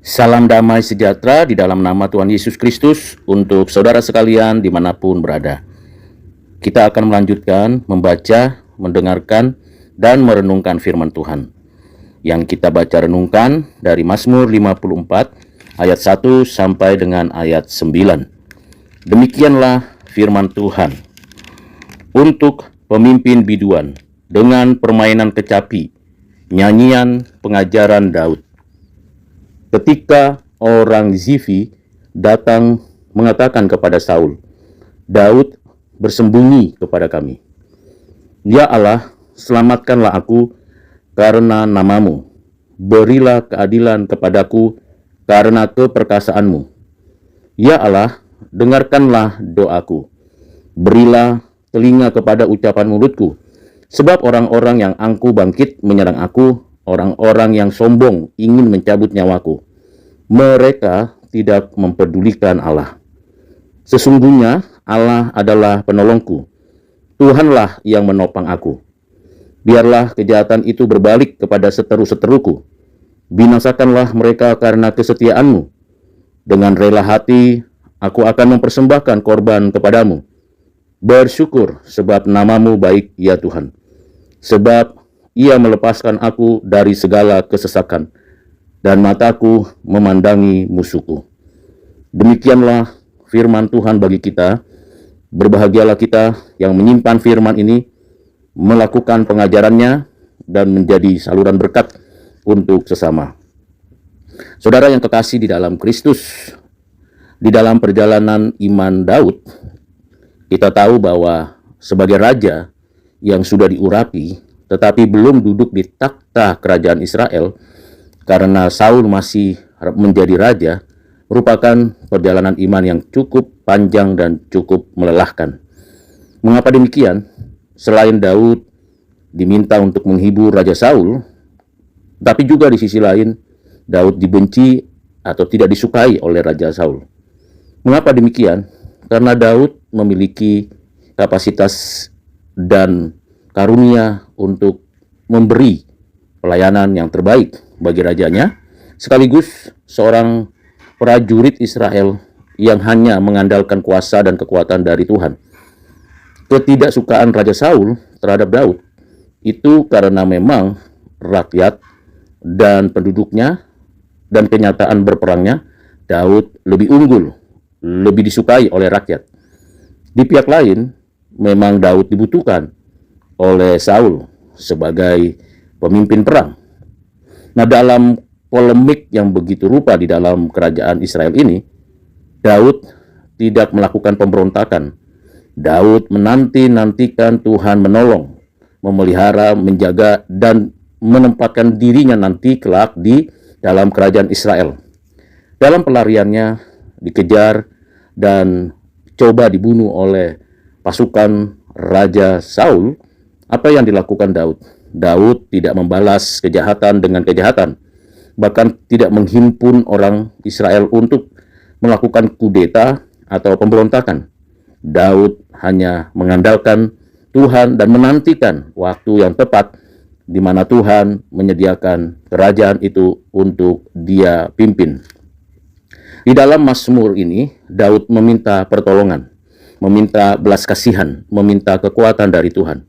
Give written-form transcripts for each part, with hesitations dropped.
Salam damai sejahtera di dalam nama Tuhan Yesus Kristus untuk saudara sekalian dimanapun berada. Kita akan melanjutkan membaca, mendengarkan, dan merenungkan firman Tuhan. Yang kita baca renungkan dari Mazmur 54 ayat 1 sampai dengan ayat 9. Demikianlah firman Tuhan. Untuk pemimpin biduan dengan permainan kecapi, nyanyian pengajaran Daud. Ketika orang Zifi datang mengatakan kepada Saul, Daud bersembunyi kepada kami. Ya Allah, selamatkanlah aku karena namamu. Berilah keadilan kepadaku karena keperkasaanmu. Ya Allah, dengarkanlah doaku. Berilah telinga kepada ucapan mulutku. Sebab orang-orang yang angkuh bangkit menyerang aku, orang-orang yang sombong ingin mencabut nyawaku. Mereka tidak mempedulikan Allah. Sesungguhnya Allah adalah penolongku. Tuhanlah yang menopang aku. Biarlah kejahatan itu berbalik kepada seteru-seteruku. Binasakanlah mereka karena kesetiaanmu. Dengan rela hati, aku akan mempersembahkan korban kepadamu. Bersyukur sebab namamu baik ya Tuhan. Sebab ia melepaskan aku dari segala kesesakan, dan mataku memandangi musuhku. Demikianlah firman Tuhan bagi kita. Berbahagialah kita yang menyimpan firman ini, melakukan pengajarannya, dan menjadi saluran berkat untuk sesama. Saudara yang kekasih di dalam Kristus, di dalam perjalanan iman Daud, kita tahu bahwa sebagai raja yang sudah diurapi, tetapi belum duduk di takhta kerajaan Israel, karena Saul masih menjadi raja, merupakan perjalanan iman yang cukup panjang dan cukup melelahkan. Mengapa demikian? Selain Daud diminta untuk menghibur Raja Saul, tapi juga di sisi lain, Daud dibenci atau tidak disukai oleh Raja Saul. Mengapa demikian? Karena Daud memiliki kapasitas dan karunia untuk memberi pelayanan yang terbaik bagi rajanya, sekaligus seorang prajurit Israel yang hanya mengandalkan kuasa dan kekuatan dari Tuhan. Ketidaksukaan Raja Saul terhadap Daud itu karena memang rakyat dan penduduknya dan kenyataan berperangnya, Daud lebih unggul, lebih disukai oleh rakyat. Di pihak lain, memang Daud dibutuhkan oleh Saul sebagai pemimpin perang. Nah, dalam polemik yang begitu rupa di dalam kerajaan Israel ini, Daud tidak melakukan pemberontakan. Daud menanti-nantikan Tuhan menolong, memelihara, menjaga, dan menempatkan dirinya nanti kelak di dalam kerajaan Israel. Dalam pelariannya, dikejar dan coba dibunuh oleh pasukan Raja Saul. Apa yang dilakukan Daud? Daud tidak membalas kejahatan dengan kejahatan, bahkan tidak menghimpun orang Israel untuk melakukan kudeta atau pemberontakan. Daud hanya mengandalkan Tuhan dan menantikan waktu yang tepat di mana Tuhan menyediakan kerajaan itu untuk dia pimpin. Di dalam Mazmur ini, Daud meminta pertolongan, meminta belas kasihan, meminta kekuatan dari Tuhan.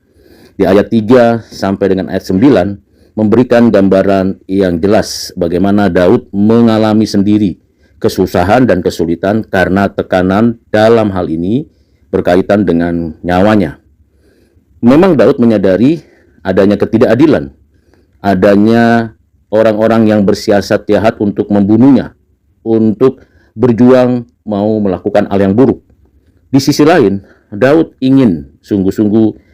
Di ayat 3 sampai dengan ayat 9 memberikan gambaran yang jelas bagaimana Daud mengalami sendiri kesusahan dan kesulitan karena tekanan dalam hal ini berkaitan dengan nyawanya. Memang Daud menyadari adanya ketidakadilan, adanya orang-orang yang bersiasat jahat untuk membunuhnya, untuk berjuang mau melakukan hal yang buruk. Di sisi lain, Daud ingin sungguh-sungguh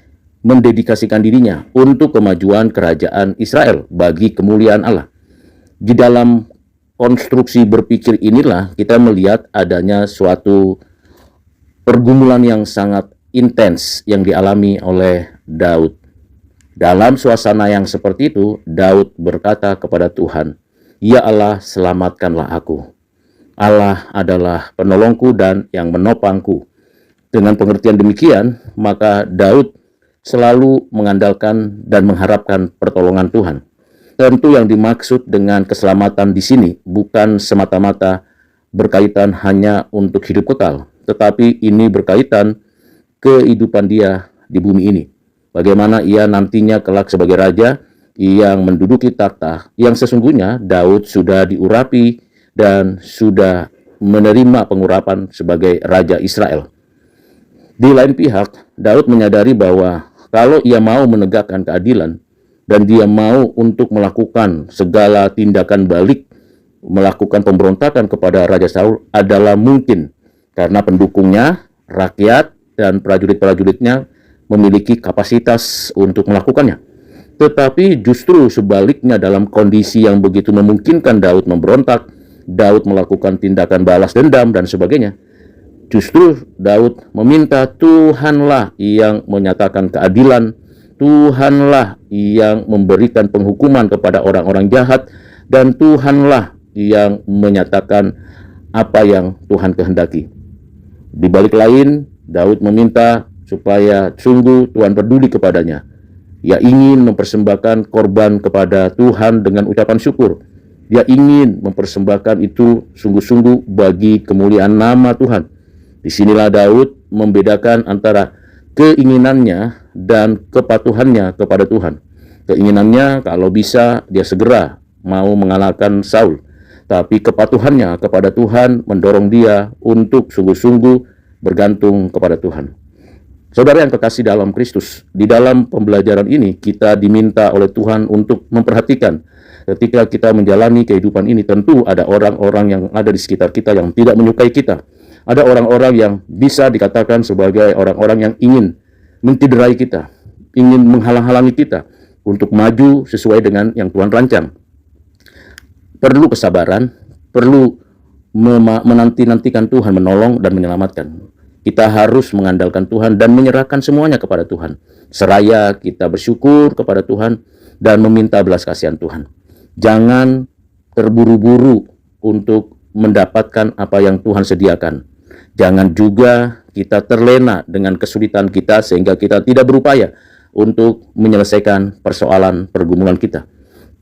mendedikasikan dirinya untuk kemajuan kerajaan Israel bagi kemuliaan Allah. Di dalam konstruksi berpikir inilah kita melihat adanya suatu pergumulan yang sangat intens yang dialami oleh Daud. Dalam suasana yang seperti itu, Daud berkata kepada Tuhan, "Ya Allah, selamatkanlah aku. Allah adalah penolongku dan yang menopangku." Dengan pengertian demikian, maka Daud selalu mengandalkan dan mengharapkan pertolongan Tuhan. Tentu yang dimaksud dengan keselamatan di sini bukan semata-mata berkaitan hanya untuk hidup kekal, tetapi ini berkaitan kehidupan dia di bumi ini. Bagaimana ia nantinya kelak sebagai raja yang menduduki takhta yang sesungguhnya Daud sudah diurapi dan sudah menerima pengurapan sebagai raja Israel. Di lain pihak, Daud menyadari bahwa kalau ia mau menegakkan keadilan dan dia mau untuk melakukan segala tindakan balik, melakukan pemberontakan kepada Raja Saul adalah mungkin karena pendukungnya, rakyat, dan prajurit-prajuritnya memiliki kapasitas untuk melakukannya. Tetapi justru sebaliknya, dalam kondisi yang begitu memungkinkan Daud memberontak, Daud melakukan tindakan balas dendam dan sebagainya, justru Daud meminta Tuhanlah yang menyatakan keadilan, Tuhanlah yang memberikan penghukuman kepada orang-orang jahat, dan Tuhanlah yang menyatakan apa yang Tuhan kehendaki. Di balik lain, Daud meminta supaya sungguh Tuhan peduli kepadanya. Ia ingin mempersembahkan korban kepada Tuhan dengan ucapan syukur. Dia ingin mempersembahkan itu sungguh-sungguh bagi kemuliaan nama Tuhan. Disinilah Daud membedakan antara keinginannya dan kepatuhannya kepada Tuhan. Keinginannya kalau bisa dia segera mau mengalahkan Saul, tapi kepatuhannya kepada Tuhan mendorong dia untuk sungguh-sungguh bergantung kepada Tuhan. Saudara yang kekasih dalam Kristus, di dalam pembelajaran ini kita diminta oleh Tuhan untuk memperhatikan ketika kita menjalani kehidupan ini. Tentu ada orang-orang yang ada di sekitar kita yang tidak menyukai kita. Ada orang-orang yang bisa dikatakan sebagai orang-orang yang ingin mencederai kita, ingin menghalang-halangi kita untuk maju sesuai dengan yang Tuhan rancang. Perlu kesabaran, perlu menanti-nantikan Tuhan menolong dan menyelamatkan. Kita harus mengandalkan Tuhan dan menyerahkan semuanya kepada Tuhan. Seraya kita bersyukur kepada Tuhan dan meminta belas kasihan Tuhan. Jangan terburu-buru untuk mendapatkan apa yang Tuhan sediakan. Jangan juga kita terlena dengan kesulitan kita sehingga kita tidak berupaya untuk menyelesaikan persoalan pergumulan kita.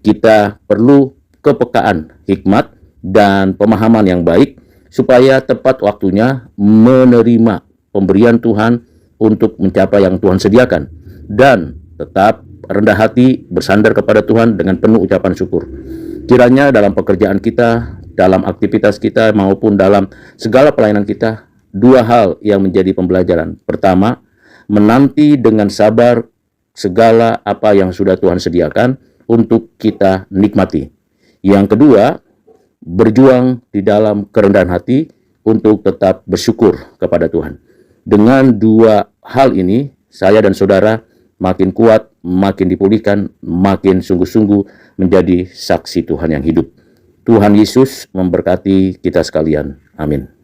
Kita perlu kepekaan, hikmat, dan pemahaman yang baik supaya tepat waktunya menerima pemberian Tuhan untuk mencapai yang Tuhan sediakan. Dan tetap rendah hati bersandar kepada Tuhan dengan penuh ucapan syukur. Kiranya dalam pekerjaan kita, dalam aktivitas kita, maupun dalam segala pelayanan kita, dua hal yang menjadi pembelajaran. Pertama, menanti dengan sabar segala apa yang sudah Tuhan sediakan untuk kita nikmati. Yang kedua, berjuang di dalam kerendahan hati untuk tetap bersyukur kepada Tuhan. Dengan dua hal ini, saya dan saudara makin kuat, makin dipulihkan, makin sungguh-sungguh menjadi saksi Tuhan yang hidup. Tuhan Yesus memberkati kita sekalian. Amin.